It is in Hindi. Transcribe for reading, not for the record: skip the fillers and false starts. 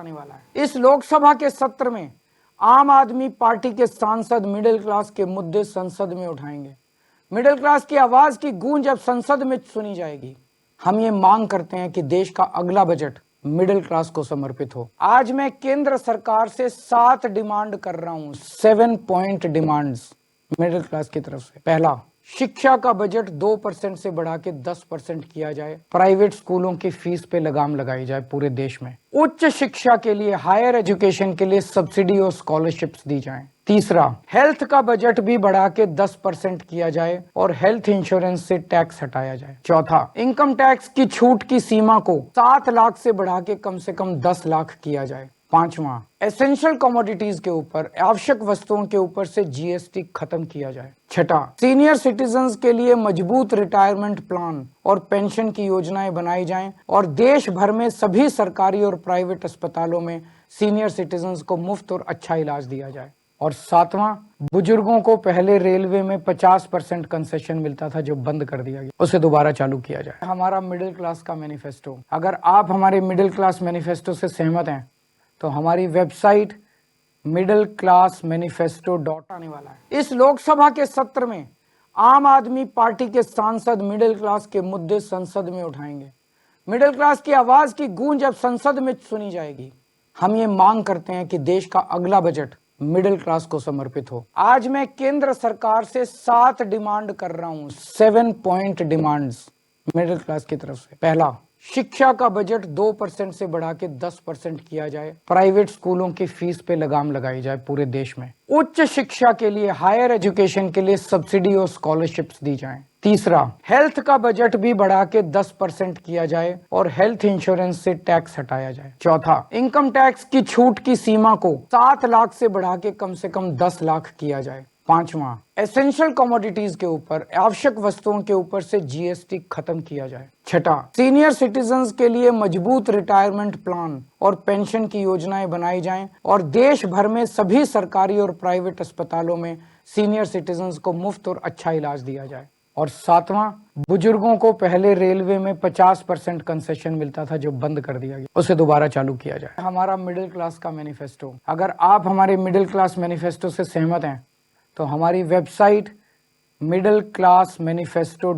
आने वाला है। इस लोकसभा के सत्र में आम आदमी पार्टी के सांसद मिडिल क्लास के मुद्दे संसद में उठाएंगे। मिडिल क्लास की आवाज की गूंज अब संसद में सुनी जाएगी। हम ये मांग करते हैं कि देश का अगला बजट मिडिल क्लास को समर्पित हो। आज मैं केंद्र सरकार से 7 डिमांड कर रहा हूं, 7 पॉइंट डिमांड्स मिडिल क्लास की तरफ से। पहला, शिक्षा का बजट 2% से बढ़ा के 10% किया जाए। प्राइवेट स्कूलों की फीस पे लगाम लगाई जाए पूरे देश में। उच्च शिक्षा के लिए, हायर एजुकेशन के लिए सब्सिडी और स्कॉलरशिप्स दी जाएं। तीसरा, हेल्थ का बजट भी बढ़ा के 10% किया जाए और हेल्थ इंश्योरेंस से टैक्स हटाया जाए। चौथा, इनकम टैक्स की छूट की सीमा को 7 लाख से बढ़ा के कम से कम 10 लाख किया जाए। पांचवा, एसेंशियल कमोडिटीज के ऊपर, आवश्यक वस्तुओं के ऊपर से जीएसटी खत्म किया जाए। छठा, सीनियर सिटीजन्स के लिए मजबूत रिटायरमेंट प्लान और पेंशन की योजनाएं बनाई जाएं और देश भर में सभी सरकारी और प्राइवेट अस्पतालों में सीनियर सिटीजन्स को मुफ्त और अच्छा इलाज दिया जाए। और सातवां, बुजुर्गों को पहले रेलवे में 50% कंसेशन मिलता था जो बंद कर दिया गया, उसे दोबारा चालू किया जाए। हमारा मिडिल क्लास का मैनिफेस्टो। अगर आप हमारे मिडिल क्लास मैनिफेस्टो से सहमत हैं तो हमारी वेबसाइट मिडिल क्लास मैनिफेस्टो आने वाला है। इस लोकसभा के सत्र में आम आदमी पार्टी के सांसद मिडिल क्लास के मुद्दे संसद में उठाएंगे। मिडिल क्लास की आवाज की गूंज अब संसद में सुनी जाएगी। हम ये मांग करते हैं कि देश का अगला बजट मिडिल क्लास को समर्पित हो। आज मैं केंद्र सरकार से 7 डिमांड कर रहा हूं, 7 पॉइंट डिमांड्स मिडिल क्लास की तरफ से। पहला, शिक्षा का बजट 2% से बढ़ा के 10% किया जाए। प्राइवेट स्कूलों की फीस पे लगाम लगाई जाए पूरे देश में। उच्च शिक्षा के लिए, हायर एजुकेशन के लिए सब्सिडी और स्कॉलरशिप्स दी जाएं। तीसरा, हेल्थ का बजट भी बढ़ा के 10% किया जाए और हेल्थ इंश्योरेंस से टैक्स हटाया जाए। चौथा, इनकम टैक्स की छूट की सीमा को 7 लाख से बढ़ा के कम से कम 10 लाख किया जाए। पांचवा, एसेंशियल कमोडिटीज के ऊपर, आवश्यक वस्तुओं के ऊपर से जीएसटी खत्म किया जाए। छठा, सीनियर सिटीजन्स के लिए मजबूत रिटायरमेंट प्लान और पेंशन की योजनाएं बनाई जाएं और देश भर में सभी सरकारी और प्राइवेट अस्पतालों में सीनियर सिटीजन्स को मुफ्त और अच्छा इलाज दिया जाए। और सातवां, बुजुर्गों को पहले रेलवे में 50% कंसेशन मिलता था जो बंद कर दिया गया, उसे दोबारा चालू किया जाए। हमारा मिडिल क्लास का मैनिफेस्टो। अगर आप हमारे मिडिल क्लास मैनिफेस्टो से सहमत हैं तो हमारी वेबसाइट मिडिल क्लास मैनिफेस्टो